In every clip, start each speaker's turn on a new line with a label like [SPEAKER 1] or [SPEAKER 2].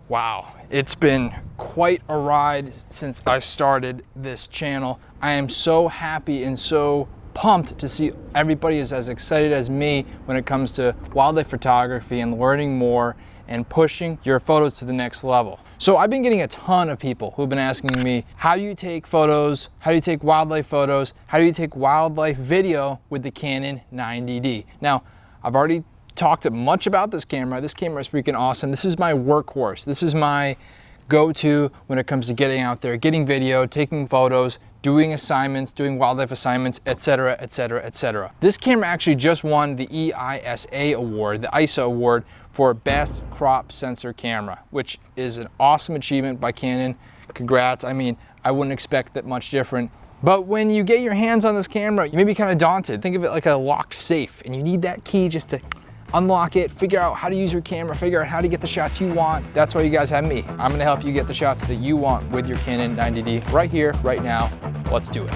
[SPEAKER 1] Wow, it's been quite a ride since I started this channel. I am so happy and so pumped to see everybody is as excited as me when it comes to wildlife photography and learning more and pushing your photos to the next level. So I've been getting a ton of people who've been asking me, how do you take photos? How do you take wildlife photos? How do you take wildlife video with the Canon 90D? Now, I've already talked much about this camera. This camera is freaking awesome. This is my workhorse. This is my go-to when it comes to getting out there, getting video, taking photos, doing assignments, doing wildlife assignments, etc., etc., etc. This camera actually just won the EISA award, the ISA award for Best Crop Sensor Camera, which is an awesome achievement by Canon. Congrats. I mean, I wouldn't expect that much different. But when you get your hands on this camera, you may be kind of daunted. Think of it like a locked safe, and you need that key just to unlock it, figure out how to use your camera, figure out how to get the shots you want. That's why you guys have me. I'm gonna help you get the shots that you want with your Canon 90D right here, right now. Let's do it.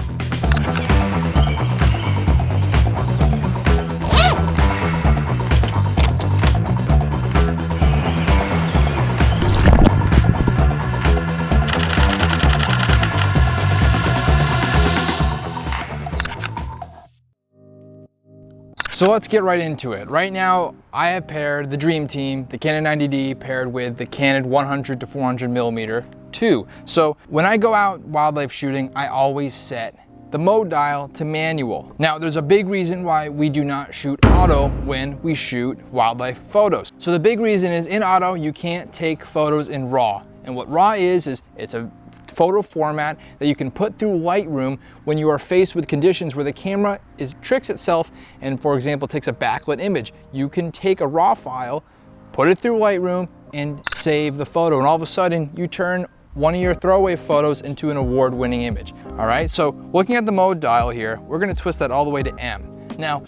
[SPEAKER 1] So let's get right into it. Right now, I have paired the Dream Team, the Canon 90D, paired with the Canon 100 to 400 millimeter 2. So when I go out wildlife shooting, I always set the mode dial to manual. Now, there's a big reason why we do not shoot auto when we shoot wildlife photos. So the big reason is in auto, you can't take photos in RAW. And what RAW is it's a photo format that you can put through Lightroom when you are faced with conditions where the camera tricks itself and, for example, takes a backlit image. You can take a RAW file, put it through Lightroom, and save the photo, and all of a sudden you turn one of your throwaway photos into an award-winning image. All right, so looking at the mode dial here, we're gonna twist that all the way to M. Now,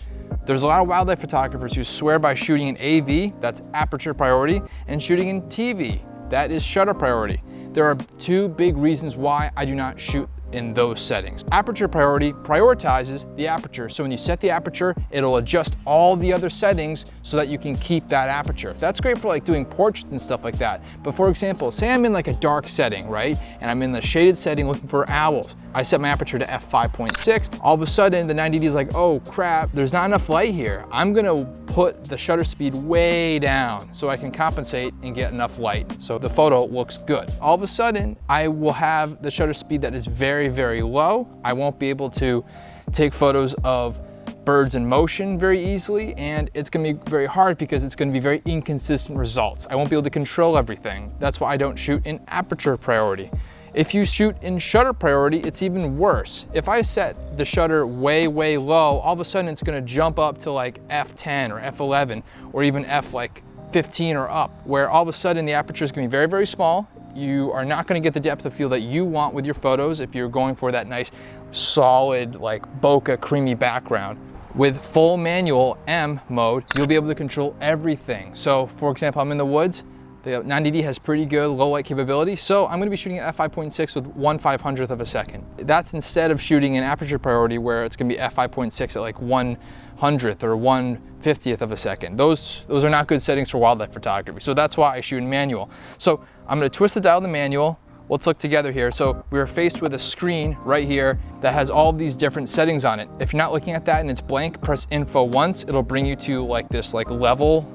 [SPEAKER 1] there's a lot of wildlife photographers who swear by shooting in AV, that's aperture priority, and shooting in TV, that is shutter priority. There are two big reasons why I do not shoot in those settings. Aperture priority prioritizes the aperture. So when you set the aperture, it'll adjust all the other settings so that you can keep that aperture. That's great for like doing portraits and stuff like that. But for example, say I'm in like a dark setting, right? And I'm in the shaded setting looking for owls. I set my aperture to f5.6. All of a sudden the 90D is like, oh crap, there's not enough light here. I'm gonna put the shutter speed way down so I can compensate and get enough light so the photo looks good. All of a sudden, I will have the shutter speed that is very, very low. I won't be able to take photos of birds in motion very easily, and it's gonna be very hard because it's gonna be very inconsistent results. I won't be able to control everything. That's why I don't shoot in aperture priority. If you shoot in shutter priority, it's even worse. If I set the shutter way, way low, all of a sudden it's gonna jump up to like f10 or f11 or even f15 or up, where all of a sudden the aperture is gonna be very, very small. You are not gonna get the depth of field that you want with your photos if you're going for that nice, solid, like bokeh, creamy background. With full manual M mode, you'll be able to control everything. So for example, I'm in the woods, the 90D has pretty good low light capability, so I'm gonna be shooting at f5.6 with 1/500th of a second. That's instead of shooting in aperture priority where it's gonna be f5.6 at like 1/100th or 1/50th of a second. Those are not good settings for wildlife photography, so that's why I shoot in manual. So I'm gonna twist the dial to manual. Let's look together here. So we are faced with a screen right here that has all these different settings on it. If you're not looking at that and it's blank, press info once, it'll bring you to like this like level,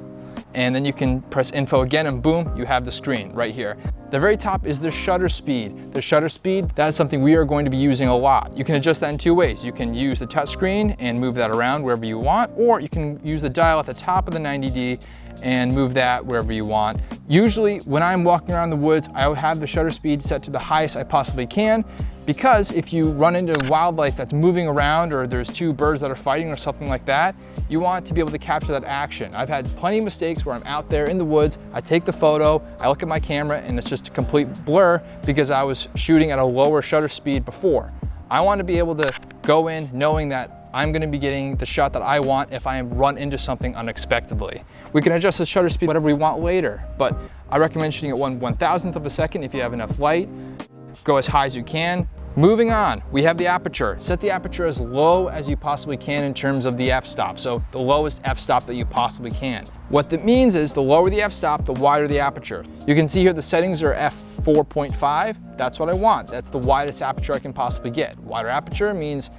[SPEAKER 1] and then you can press info again and boom, you have the screen right here. The very top is the shutter speed. The shutter speed, that is something we are going to be using a lot. You can adjust that in two ways. You can use the touch screen and move that around wherever you want, or you can use the dial at the top of the 90D and move that wherever you want. Usually when I'm walking around the woods, I would have the shutter speed set to the highest I possibly can, because if you run into wildlife that's moving around or there's two birds that are fighting or something like that, you want to be able to capture that action. I've had plenty of mistakes where I'm out there in the woods, I take the photo, I look at my camera, and it's just a complete blur because I was shooting at a lower shutter speed before. I want to be able to go in knowing that I'm going to be getting the shot that I want if I run into something unexpectedly. We can adjust the shutter speed whatever we want later, but I recommend shooting at 1/1000th of a second if you have enough light. Go as high as you can. Moving on, we have the aperture. Set the aperture as low as you possibly can in terms of the f-stop. So the lowest f-stop that you possibly can. What that means is the lower the f-stop, the wider the aperture. You can see here the settings are f4.5. That's what I want. That's the widest aperture I can possibly get. Wider aperture means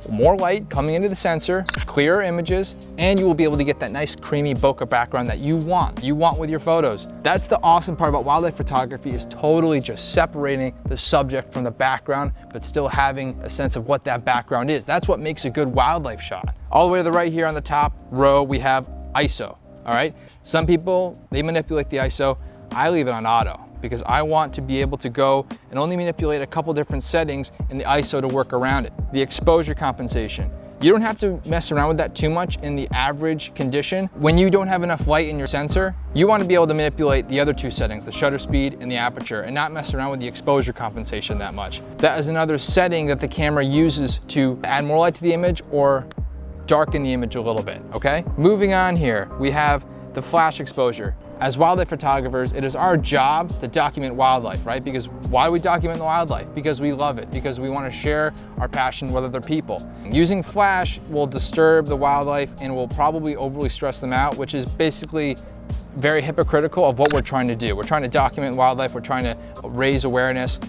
[SPEAKER 1] more light coming into the sensor, clearer images, and you will be able to get that nice creamy bokeh background that you want with your photos. That's the awesome part about wildlife photography, is totally just separating the subject from the background, but still having a sense of what that background is. That's what makes a good wildlife shot. All the way to the right here on the top row, we have ISO, all right? Some people, they manipulate the ISO. I leave it on auto, because I want to be able to go and only manipulate a couple different settings in the ISO to work around it. The exposure compensation. You don't have to mess around with that too much in the average condition. When you don't have enough light in your sensor, you want to be able to manipulate the other two settings, the shutter speed and the aperture, and not mess around with the exposure compensation that much. That is another setting that the camera uses to add more light to the image or darken the image a little bit, okay? Moving on here, we have the flash exposure. As wildlife photographers, it is our job to document wildlife, right? Because why do we document the wildlife? Because we love it, because we want to share our passion with other people. Using flash will disturb the wildlife and will probably overly stress them out, which is basically very hypocritical of what we're trying to do. We're trying to document wildlife, we're trying to raise awareness,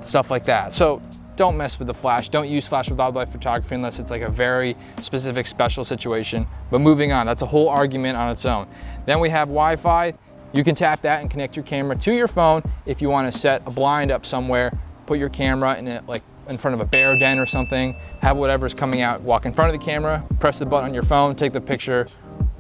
[SPEAKER 1] stuff like that. So don't mess with the flash. Don't use flash with wildlife photography unless it's like a very specific special situation. But moving on, that's a whole argument on its own. Then we have Wi-Fi. You can tap that and connect your camera to your phone if you want to set a blind up somewhere, put your camera in it, like in front of a bear den or something, have whatever's coming out, walk in front of the camera, press the button on your phone, take the picture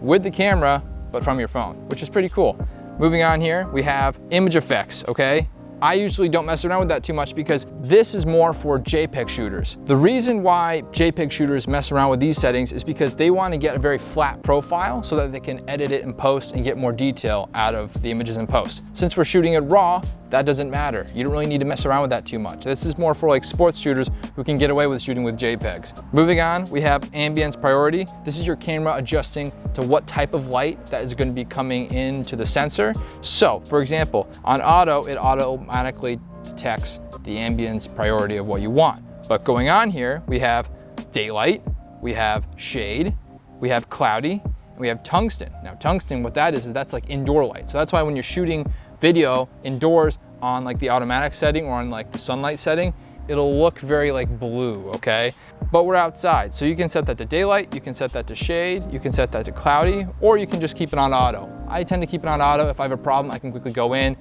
[SPEAKER 1] with the camera, but from your phone, which is pretty cool. Moving on here, we have image effects, okay? I usually don't mess around with that too much because this is more for JPEG shooters. The reason why JPEG shooters mess around with these settings is because they want to get a very flat profile so that they can edit it in post and get more detail out of the images in post. Since we're shooting it raw, that doesn't matter. You don't really need to mess around with that too much. This is more for like sports shooters who can get away with shooting with JPEGs. Moving on, we have ambience priority. This is your camera adjusting to what type of light that is going to be coming into the sensor. So, for example, on auto, it automatically detects the ambience priority of what you want. But going on here, we have daylight, we have shade, we have cloudy, and we have tungsten. Now tungsten, what that is that's like indoor light. So that's why when you're shooting video indoors on like the automatic setting or on like the sunlight setting, it'll look very like blue, okay? But we're outside, so you can set that to daylight, you can set that to shade, you can set that to cloudy, or you can just keep it on auto. I tend to keep it on auto. If I have a problem, I can quickly go in,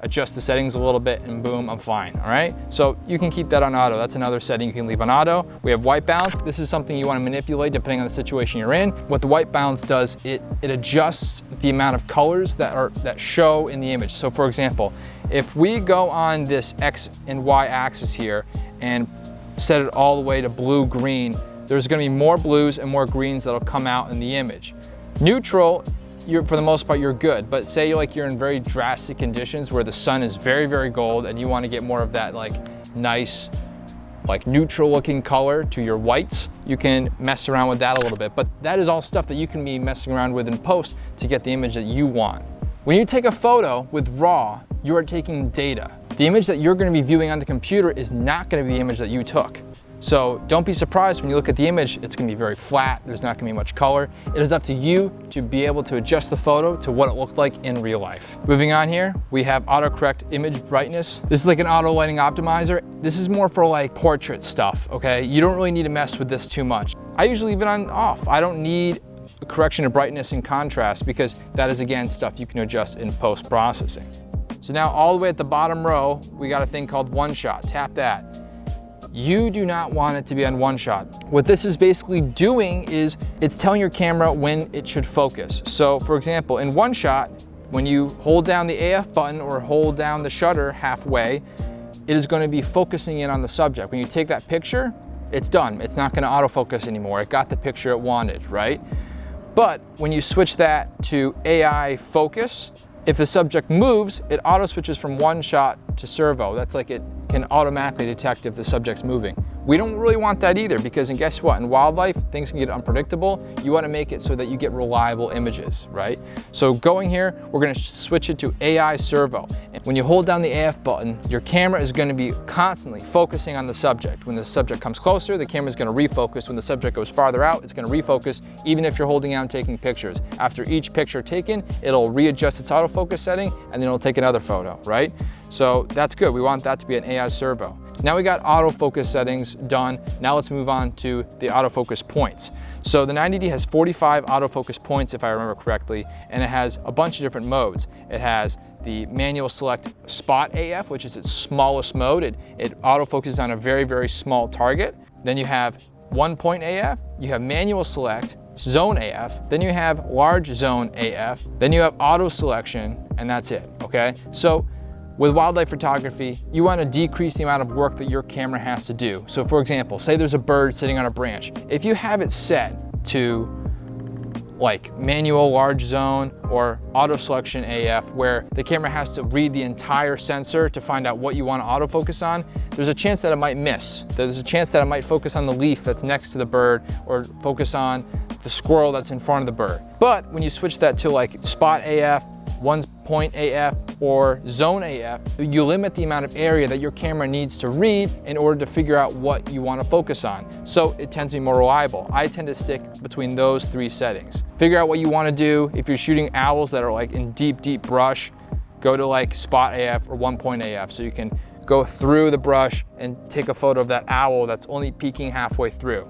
[SPEAKER 1] adjust the settings a little bit, and boom, I'm fine, all right? So you can keep that on auto. That's another setting you can leave on auto. We have white balance. This is something you want to manipulate depending on the situation you're in. What the white balance does, it adjusts the amount of colors that show in the image. So for example, if we go on this X and Y axis here and set it all the way to blue-green, there's going to be more blues and more greens that'll come out in the image. Neutral, for the most part, you're good. But say you're in very drastic conditions where the sun is very, very gold and you want to get more of that like nice, like neutral looking color to your whites, you can mess around with that a little bit. But that is all stuff that you can be messing around with in post to get the image that you want. When you take a photo with RAW, you are taking data. The image that you're going to be viewing on the computer is not going to be the image that you took. So don't be surprised when you look at the image, it's going to be very flat, there's not going to be much color. It is up to you to be able to adjust the photo to what it looked like in real life. Moving on here, we have autocorrect image brightness. This is like an auto lighting optimizer. This is more for like portrait stuff, okay? You don't really need to mess with this too much. I usually leave it on off. I don't need a correction of brightness and contrast because that is again stuff you can adjust in post-processing. So now all the way at the bottom row, we got a thing called one shot. Tap that. You do not want it to be on one shot. What this is basically doing is it's telling your camera when it should focus. So for example, in one shot, when you hold down the AF button or hold down the shutter halfway, it is going to be focusing in on the subject. When you take that picture, it's done. It's not going to autofocus anymore. It got the picture it wanted, right? But when you switch that to AI focus, if the subject moves, it auto switches from one shot to servo. That's like it can automatically detect if the subject's moving. We don't really want that either, because, and guess what, in wildlife, things can get unpredictable. You want to make it so that you get reliable images, right? So going here, we're going to switch it to AI servo. When you hold down the AF button, your camera is going to be constantly focusing on the subject. When the subject comes closer, the camera is going to refocus. When the subject goes farther out, it's going to refocus, even if you're holding down taking pictures. After each picture taken, it'll readjust its autofocus setting, and then it'll take another photo, right? So that's good. We want that to be an AI servo. Now we got autofocus settings done. Now let's move on to the autofocus points. So the 90D has 45 autofocus points, if I remember correctly, and it has a bunch of different modes. It has the manual select spot AF, which is its smallest mode. It autofocuses on a very, very small target. Then you have 1-point AF, you have manual select, zone AF, then you have large zone AF, then you have auto selection, and that's it, okay? So with wildlife photography, you want to decrease the amount of work that your camera has to do. So for example, say there's a bird sitting on a branch. If you have it set to like manual large zone or auto selection AF, where the camera has to read the entire sensor to find out what you want to autofocus on, there's a chance that it might miss. There's a chance that it might focus on the leaf that's next to the bird, or focus on the squirrel that's in front of the bird. But when you switch that to like spot AF, 1-point AF, or zone AF, you limit the amount of area that your camera needs to read in order to figure out what you want to focus on. So it tends to be more reliable. I tend to stick between those 3 settings. Figure out what you want to do. If you're shooting owls that are like in deep, deep brush, go to like spot AF or 1-point AF, so you can go through the brush and take a photo of that owl that's only peeking halfway through.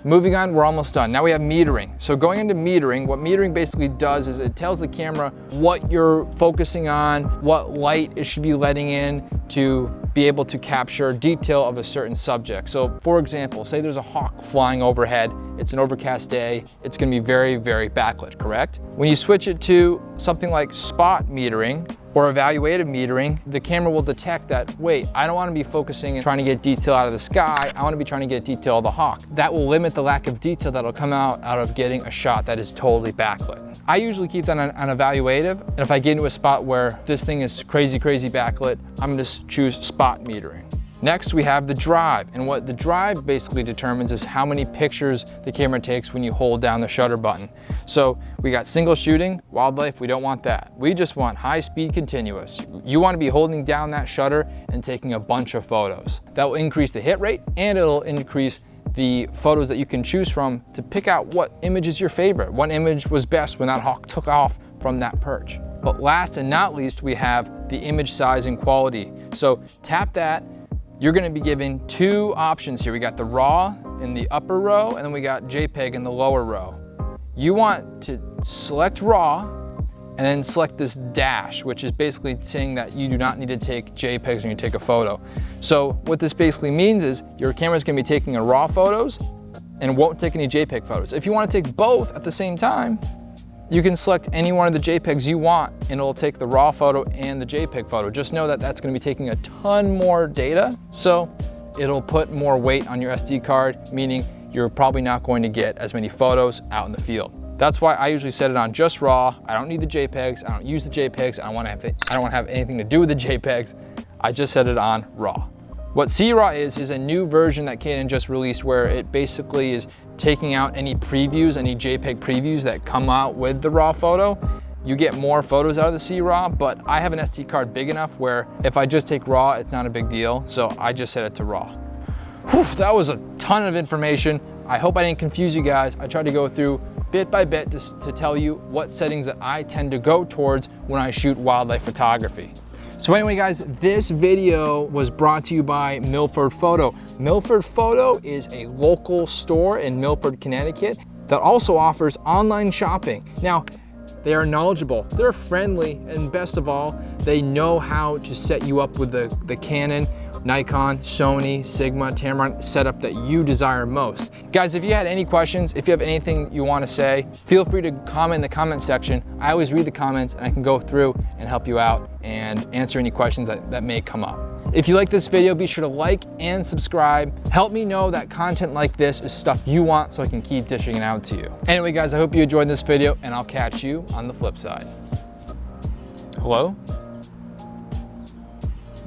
[SPEAKER 1] Moving on, we're almost done. Now we have metering. So going into metering, what metering basically does is it tells the camera what you're focusing on, what light it should be letting in to be able to capture detail of a certain subject. So for example, say there's a hawk flying overhead, it's an overcast day, it's gonna be very, very backlit, correct? When you switch it to something like spot metering or evaluative metering, the camera will detect that, wait, I don't wanna be focusing and trying to get detail out of the sky, I wanna be trying to get detail of the hawk. That will limit the lack of detail that'll come out of getting a shot that is totally backlit. I usually keep that on evaluative, and if I get into a spot where this thing is crazy, crazy backlit, I'm gonna choose spot metering. Next, we have the drive, and what the drive basically determines is how many pictures the camera takes when you hold down the shutter button. So we got single shooting, wildlife, we don't want that. We just want high speed continuous. You want to be holding down that shutter and taking a bunch of photos. That will increase the hit rate, and it'll increase the photos that you can choose from to pick out what image is your favorite. What image was best when that hawk took off from that perch. But last and not least, we have the image size and quality. So tap that. You're gonna be given 2 options here. We got the RAW in the upper row, and then we got JPEG in the lower row. You want to select RAW, and then select this dash, which is basically saying that you do not need to take JPEGs when you take a photo. So what this basically means is your camera's gonna be taking RAW photos and won't take any JPEG photos. If you wanna take both at the same time, you can select any one of the JPEGs you want, and it'll take the RAW photo and the JPEG photo. Just know that that's gonna be taking a ton more data, so it'll put more weight on your SD card, meaning you're probably not going to get as many photos out in the field. That's why I usually set it on just RAW. I don't need the JPEGs, I don't use the JPEGs, I don't wanna have anything to do with the JPEGs. I just set it on RAW. What C-RAW is a new version that Canon just released, where it basically is taking out any previews, any JPEG previews that come out with the RAW photo. You get more photos out of the C-RAW, but I have an SD card big enough where if I just take RAW, it's not a big deal, so I just set it to RAW. Whew, that was a ton of information. I hope I didn't confuse you guys. I tried to go through bit by bit to tell you what settings that I tend to go towards when I shoot wildlife photography. So anyway guys, this video was brought to you by Milford Photo. Milford Photo is a local store in Milford, Connecticut that also offers online shopping. Now, they are knowledgeable, they're friendly, and best of all, they know how to set you up with the Canon, Nikon, Sony, Sigma, Tamron setup that you desire most. Guys, if you had any questions, if you have anything you want to say, feel free to comment in the comment section. I always read the comments and I can go through and help you out and answer any questions that may come up. If you like this video, be sure to like and subscribe. Help me know that content like this is stuff you want so I can keep dishing it out to you. Anyway guys, I hope you enjoyed this video, and I'll catch you on the flip side. Hello?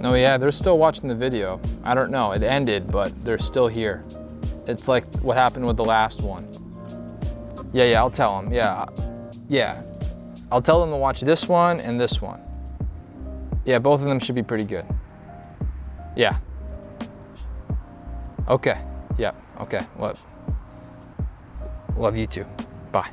[SPEAKER 1] Oh yeah, they're still watching the video. I don't know, it ended, but they're still here. It's like what happened with the last one. Yeah, I'll tell them, yeah. I'll tell them to watch this one and this one. Yeah, both of them should be pretty good. Yeah. Okay, yeah, okay, love you too, bye.